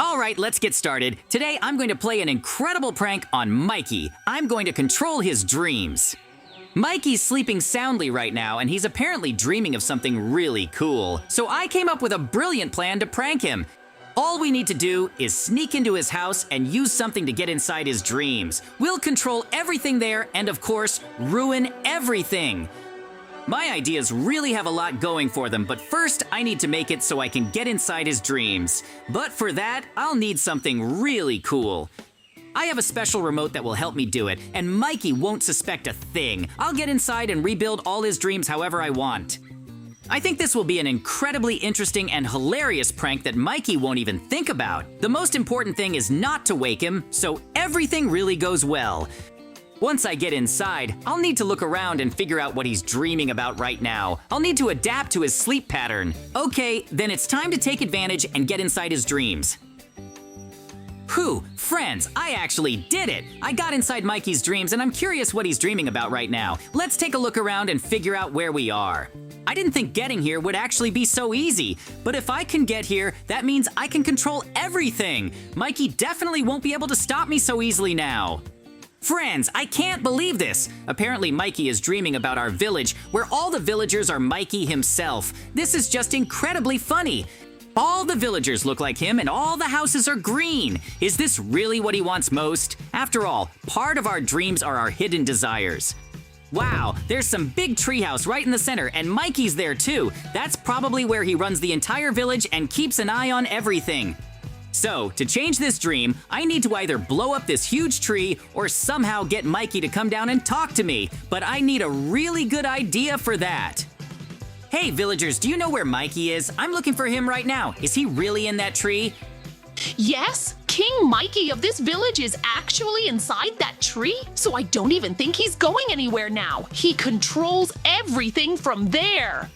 Alright, let's get started. Today I'm going to play an incredible prank on Mikey. I'm going to control his dreams. Mikey's sleeping soundly right now, and he's apparently dreaming of something really cool. So I came up with a brilliant plan to prank him. All we need to do is sneak into his house and use something to get inside his dreams. We'll control everything there and, of course, ruin everything. My ideas really have a lot going for them, but first I need to make it so I can get inside his dreams. But for that, I'll need something really cool. I have a special remote that will help me do it, and Mikey won't suspect a thing. I'll get inside and rebuild all his dreams however I want. I think this will be an incredibly interesting and hilarious prank that Mikey won't even think about. The most important thing is not to wake him, so everything really goes well. Once I get inside, I'll need to look around and figure out what he's dreaming about right now. I'll need to adapt to his sleep pattern. Okay, then it's time to take advantage and get inside his dreams. Whew, friends, I actually did it! I got inside Mikey's dreams and I'm curious what he's dreaming about right now. Let's take a look around and figure out where we are. I didn't think getting here would actually be so easy, but if I can get here, that means I can control everything. Mikey definitely won't be able to stop me so easily now. Friends, I can't believe this! Apparently Mikey is dreaming about our village, where all the villagers are Mikey himself. This is just incredibly funny. All the villagers look like him and all the houses are green. Is this really what he wants most? After all, part of our dreams are our hidden desires. Wow, there's some big treehouse right in the center and Mikey's there too. That's probably where he runs the entire village and keeps an eye on everything. So, to change this dream, I need to either blow up this huge tree or somehow get Mikey to come down and talk to me, but I need a really good idea for that. Hey villagers, do you know where Mikey is? I'm looking for him right now. Is he really in that tree? Yes, King Mikey of this village is actually inside that tree, so I don't even think he's going anywhere now. He controls everything from there.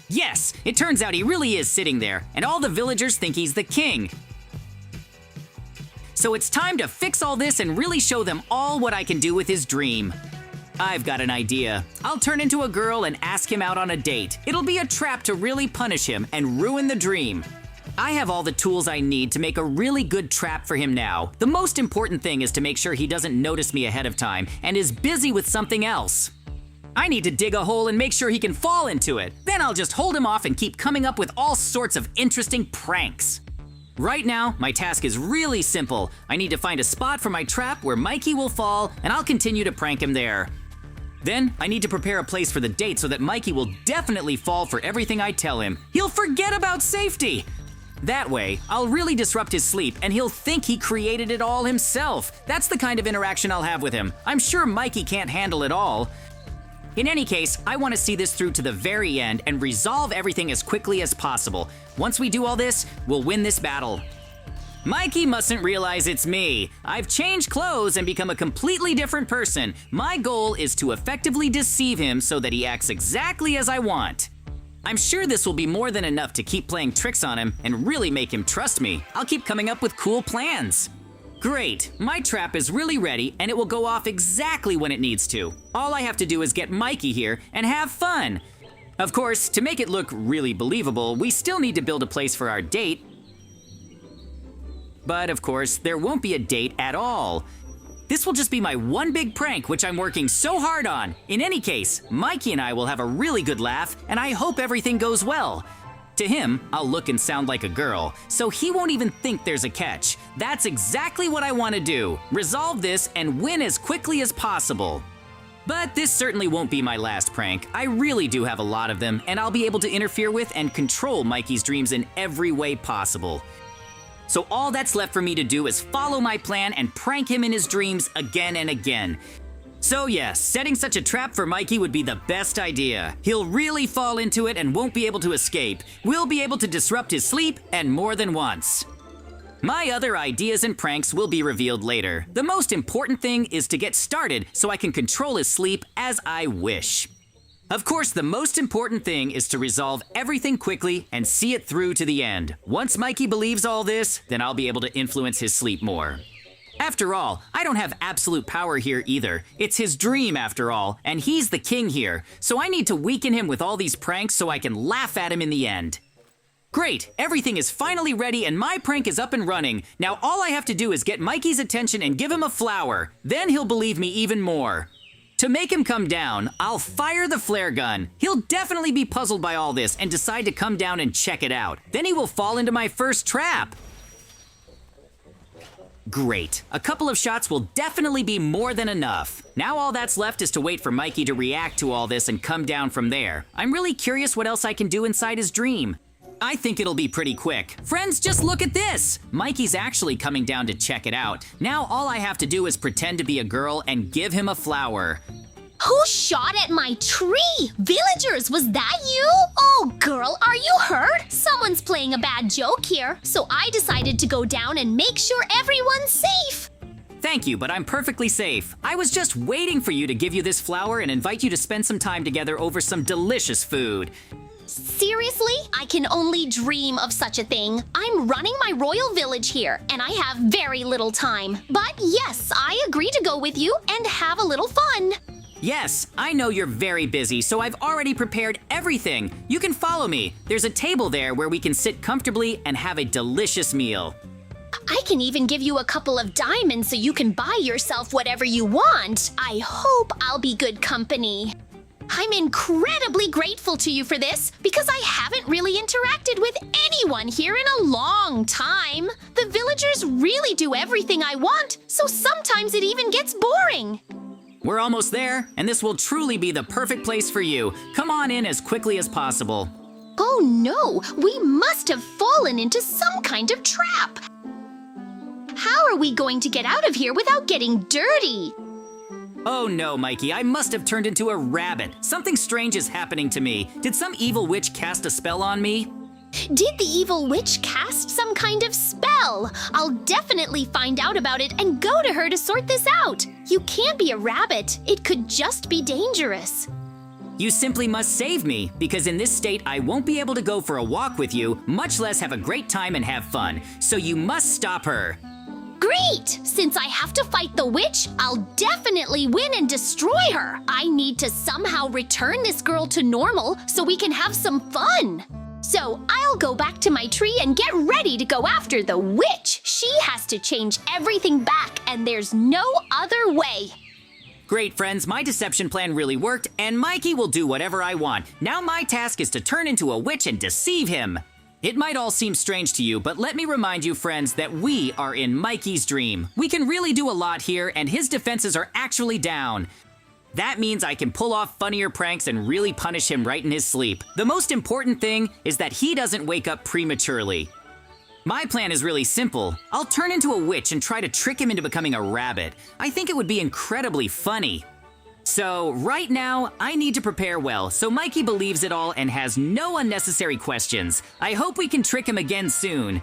Yes, it turns out he really is sitting there, and all the villagers think he's the king. So it's time to fix all this and really show them all what I can do with his dream. I've got an idea. I'll turn into a girl and ask him out on a date. It'll be a trap to really punish him and ruin the dream. I have all the tools I need to make a really good trap for him now. The most important thing is to make sure he doesn't notice me ahead of time and is busy with something else. I need to dig a hole and make sure he can fall into it. Then I'll just hold him off and keep coming up with all sorts of interesting pranks. Right now, my task is really simple. I need to find a spot for my trap where Mikey will fall, and I'll continue to prank him there. Then, I need to prepare a place for the date so that Mikey will definitely fall for everything I tell him. He'll forget about safety! That way, I'll really disrupt his sleep, and he'll think he created it all himself. That's the kind of interaction I'll have with him. I'm sure Mikey can't handle it all. In any case, I want to see this through to the very end and resolve everything as quickly as possible. Once we do all this, we'll win this battle. Mikey mustn't realize it's me. I've changed clothes and become a completely different person. My goal is to effectively deceive him so that he acts exactly as I want. I'm sure this will be more than enough to keep playing tricks on him and really make him trust me. I'll keep coming up with cool plans. Great, my trap is really ready and it will go off exactly when it needs to. All I have to do is get Mikey here and have fun. Of course, to make it look really believable, we still need to build a place for our date. But of course, there won't be a date at all. This will just be my one big prank which I'm working so hard on. In any case, Mikey and I will have a really good laugh and I hope everything goes well. To him, I'll look and sound like a girl, so he won't even think there's a catch. That's exactly what I want to do. Resolve this and win as quickly as possible. But this certainly won't be my last prank. I really do have a lot of them, and I'll be able to interfere with and control Mikey's dreams in every way possible. So all that's left for me to do is follow my plan and prank him in his dreams again and again. So yes, setting such a trap for Mikey would be the best idea. He'll really fall into it and won't be able to escape. We'll be able to disrupt his sleep, and more than once. My other ideas and pranks will be revealed later. The most important thing is to get started so I can control his sleep as I wish. Of course, the most important thing is to resolve everything quickly and see it through to the end. Once Mikey believes all this, then I'll be able to influence his sleep more. After all, I don't have absolute power here either. It's his dream after all, and he's the king here, so I need to weaken him with all these pranks so I can laugh at him in the end. Great, everything is finally ready and my prank is up and running. Now all I have to do is get Mikey's attention and give him a flower. Then he'll believe me even more. To make him come down, I'll fire the flare gun. He'll definitely be puzzled by all this and decide to come down and check it out. Then he will fall into my first trap. Great, a couple of shots will definitely be more than enough. Now all that's left is to wait for Mikey to react to all this and come down from there. I'm really curious what else I can do inside his dream. I think it'll be pretty quick. Friends, just look at this! Mikey's actually coming down to check it out. Now all I have to do is pretend to be a girl and give him a flower. Who shot at my tree? Villagers, was that you? Oh, girl, are you hurt? Someone's playing a bad joke here, so I decided to go down and make sure everyone's safe. Thank you, but I'm perfectly safe. I was just waiting for you to give you this flower and invite you to spend some time together over some delicious food. Seriously? I can only dream of such a thing. I'm running my royal village here, and I have very little time. But yes, I agree to go with you and have a little fun. Yes, I know you're very busy, so I've already prepared everything. You can follow me. There's a table there where we can sit comfortably and have a delicious meal. I can even give you a couple of diamonds so you can buy yourself whatever you want. I hope I'll be good company. I'm incredibly grateful to you for this because I haven't really interacted with anyone here in a long time. The villagers really do everything I want, so sometimes it even gets boring. We're almost there, and this will truly be the perfect place for you. Come on in as quickly as possible. Oh no, we must have fallen into some kind of trap. How are we going to get out of here without getting dirty? Oh no, Mikey, I must have turned into a rabbit. Something strange is happening to me. Did some evil witch cast a spell on me? Did the evil witch cast some kind of spell? I'll definitely find out about it and go to her to sort this out. You can't be a rabbit. It could just be dangerous. You simply must save me, because in this state I won't be able to go for a walk with you, much less have a great time and have fun. So you must stop her. Great! Since I have to fight the witch, I'll definitely win and destroy her. I need to somehow return this girl to normal so we can have some fun. So I'll go back to my tree and get ready to go after the witch. She has to change everything back, and there's no other way. Great, friends, my deception plan really worked, and Mikey will do whatever I want. Now my task is to turn into a witch and deceive him. It might all seem strange to you, but let me remind you, friends, that we are in Mikey's dream. We can really do a lot here, and his defenses are actually down. That means I can pull off funnier pranks and really punish him right in his sleep. The most important thing is that he doesn't wake up prematurely. My plan is really simple. I'll turn into a witch and try to trick him into becoming a rabbit. I think it would be incredibly funny. So right now, I need to prepare well so Mikey believes it all and has no unnecessary questions. I hope we can trick him again soon.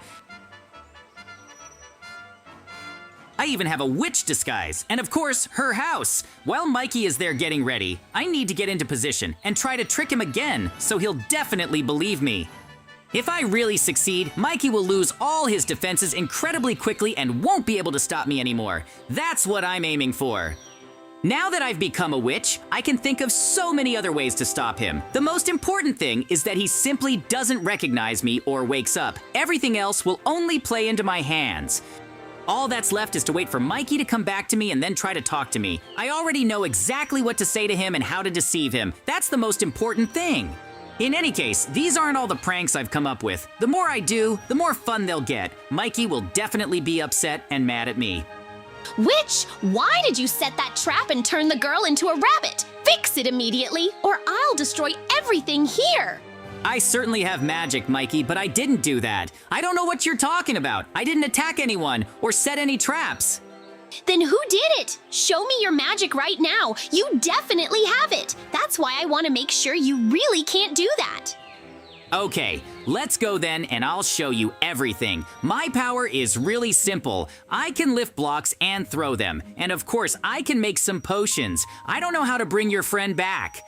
I even have a witch disguise, and of course, her house. While Mikey is there getting ready, I need to get into position and try to trick him again, so he'll definitely believe me. If I really succeed, Mikey will lose all his defenses incredibly quickly and won't be able to stop me anymore. That's what I'm aiming for. Now that I've become a witch, I can think of so many other ways to stop him. The most important thing is that he simply doesn't recognize me or wakes up. Everything else will only play into my hands. All that's left is to wait for Mikey to come back to me and then try to talk to me. I already know exactly what to say to him and how to deceive him. That's the most important thing. In any case, these aren't all the pranks I've come up with. The more I do, the more fun they'll get. Mikey will definitely be upset and mad at me. Witch, why did you set that trap and turn the girl into a rabbit? Fix it immediately, or I'll destroy everything here. I certainly have magic, Mikey, but I didn't do that. I don't know what you're talking about. I didn't attack anyone or set any traps. Then who did it? Show me your magic right now. You definitely have it. That's why I want to make sure you really can't do that. Okay, let's go then and I'll show you everything. My power is really simple. I can lift blocks and throw them. And of course, I can make some potions. I don't know how to bring your friend back.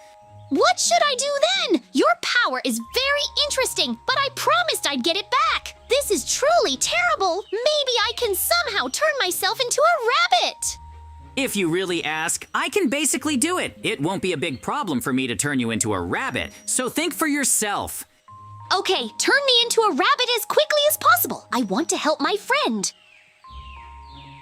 What should I do then? Your power is very interesting, but I promised I'd get it back. This is truly terrible. Maybe I can somehow turn myself into a rabbit. If you really ask, I can basically do it. It won't be a big problem for me to turn you into a rabbit, so think for yourself. Okay, turn me into a rabbit as quickly as possible. I want to help my friend.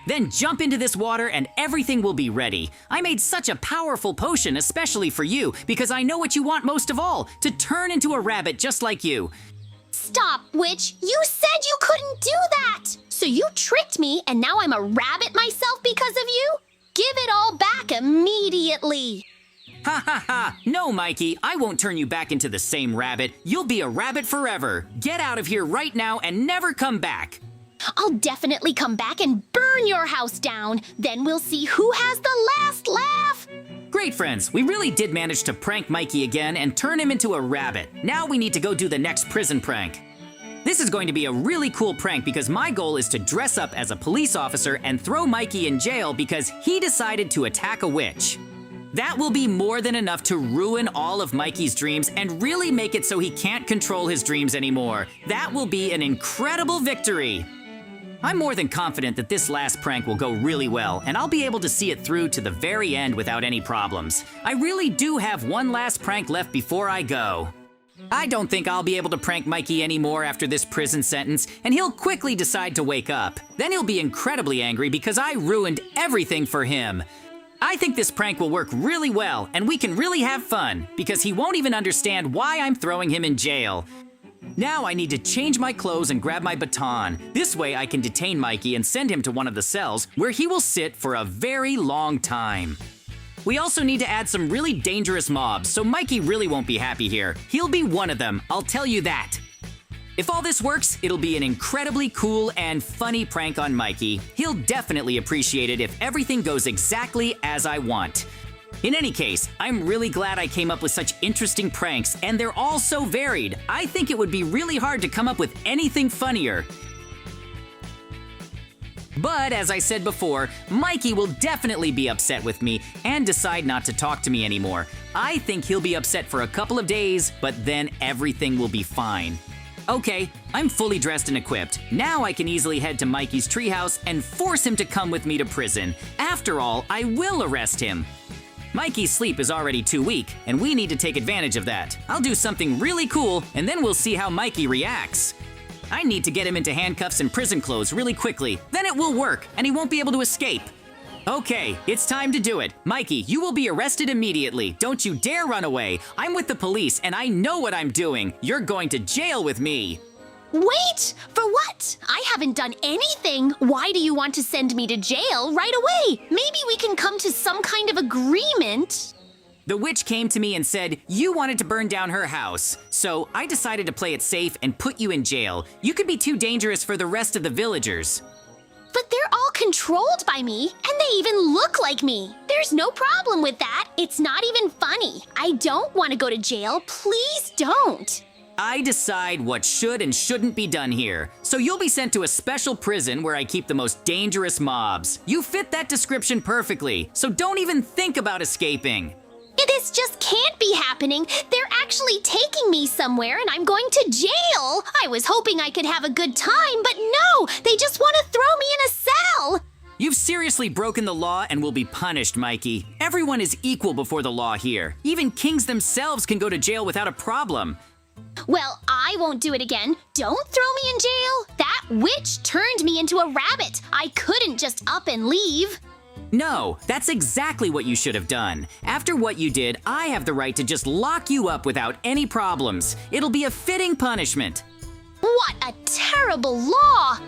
Then jump into this water and everything will be ready. I made such a powerful potion especially for you because I know what you want most of all, to turn into a rabbit just like you. Stop, witch. You said you couldn't do that. So you tricked me and now I'm a rabbit myself because of you? Give it all back immediately. Ha ha ha! No, Mikey, I won't turn you back into the same rabbit. You'll be a rabbit forever. Get out of here right now and never come back. I'll definitely come back and burn your house down. Then we'll see who has the last laugh. Great, friends. We really did manage to prank Mikey again and turn him into a rabbit. Now we need to go do the next prison prank. This is going to be a really cool prank because my goal is to dress up as a police officer and throw Mikey in jail because he decided to attack a witch. That will be more than enough to ruin all of Mikey's dreams and really make it so he can't control his dreams anymore. That will be an incredible victory. I'm more than confident that this last prank will go really well, and I'll be able to see it through to the very end without any problems. I really do have one last prank left before I go. I don't think I'll be able to prank Mikey anymore after this prison sentence, and he'll quickly decide to wake up. Then he'll be incredibly angry because I ruined everything for him. I think this prank will work really well, and we can really have fun, because he won't even understand why I'm throwing him in jail. Now I need to change my clothes and grab my baton. This way I can detain Mikey and send him to one of the cells where he will sit for a very long time. We also need to add some really dangerous mobs, so Mikey really won't be happy here. He'll be one of them, I'll tell you that. If all this works, it'll be an incredibly cool and funny prank on Mikey. He'll definitely appreciate it if everything goes exactly as I want. In any case, I'm really glad I came up with such interesting pranks, and they're all so varied. I think it would be really hard to come up with anything funnier. But as I said before, Mikey will definitely be upset with me and decide not to talk to me anymore. I think he'll be upset for a couple of days, but then everything will be fine. Okay, I'm fully dressed and equipped. Now I can easily head to Mikey's treehouse and force him to come with me to prison. After all, I will arrest him. Mikey's sleep is already too weak, and we need to take advantage of that. I'll do something really cool, and then we'll see how Mikey reacts. I need to get him into handcuffs and prison clothes really quickly. Then it will work, and he won't be able to escape. Okay, it's time to do it. Mikey, you will be arrested immediately. Don't you dare run away. I'm with the police, and I know what I'm doing. You're going to jail with me. Wait! For what? I haven't done anything. Why do you want to send me to jail right away? Maybe we can come to some kind of agreement. The witch came to me and said you wanted to burn down her house. So I decided to play it safe and put you in jail. You could be too dangerous for the rest of the villagers. But they're all controlled by me, and they even look like me. There's no problem with that. It's not even funny. I don't want to go to jail. Please don't. I decide what should and shouldn't be done here. So you'll be sent to a special prison where I keep the most dangerous mobs. You fit that description perfectly, so don't even think about escaping. This just can't be happening. They're actually taking me somewhere and I'm going to jail. I was hoping I could have a good time, but no, they just want to throw me in a cell. You've seriously broken the law and will be punished, Mikey. Everyone is equal before the law here. Even kings themselves can go to jail without a problem. Well, I won't do it again. Don't throw me in jail. That witch turned me into a rabbit. I couldn't just up and leave. No, that's exactly what you should have done. After what you did, I have the right to just lock you up without any problems. It'll be a fitting punishment. What a terrible law!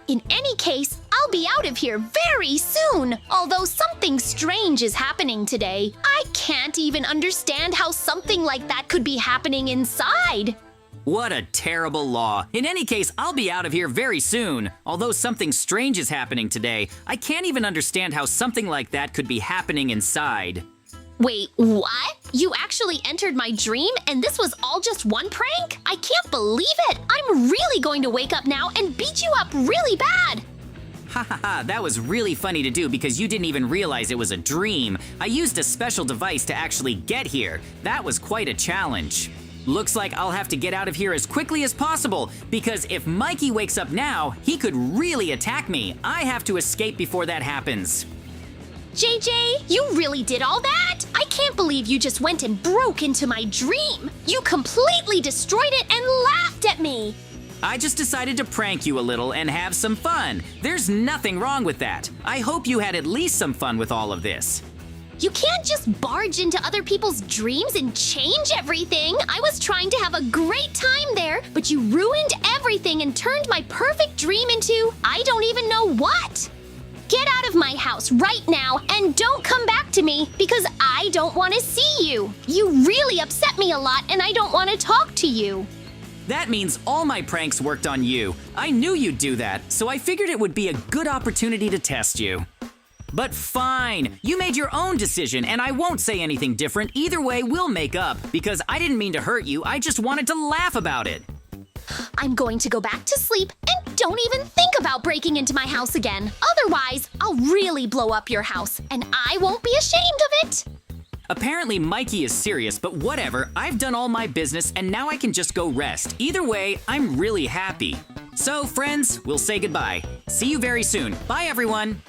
In any case, I'll be out of here very soon. Although something strange is happening today. I can't even understand how something like that could be happening inside. What a terrible law. In any case, I'll be out of here very soon. Although something strange is happening today, I can't even understand how something like that could be happening inside. Wait, what? You actually entered my dream and this was all just one prank? I can't believe it! I'm really going to wake up now and beat you up really bad! Ha ha ha, that was really funny to do because you didn't even realize it was a dream. I used a special device to actually get here. That was quite a challenge. Looks like I'll have to get out of here as quickly as possible because if Mikey wakes up now, he could really attack me. I have to escape before that happens. JJ, you really did all that? I can't believe you just went and broke into my dream. You completely destroyed it and laughed at me. I just decided to prank you a little and have some fun. There's nothing wrong with that. I hope you had at least some fun with all of this. You can't just barge into other people's dreams and change everything. I was trying to have a great time there, but you ruined everything and turned my perfect dream into I don't even know what. Get out of my house right now and don't come back to me because I don't want to see you. You really upset me a lot and I don't want to talk to you. That means all my pranks worked on you. I knew you'd do that, so I figured it would be a good opportunity to test you. But fine, you made your own decision and I won't say anything different. Either way, we'll make up because I didn't mean to hurt you. I just wanted to laugh about it. I'm going to go back to sleep and don't even think about breaking into my house again. Otherwise, I'll really blow up your house and I won't be ashamed of it. Apparently Mikey is serious, but whatever. I've done all my business and now I can just go rest. Either way, I'm really happy. So friends, we'll say goodbye. See you very soon. Bye everyone.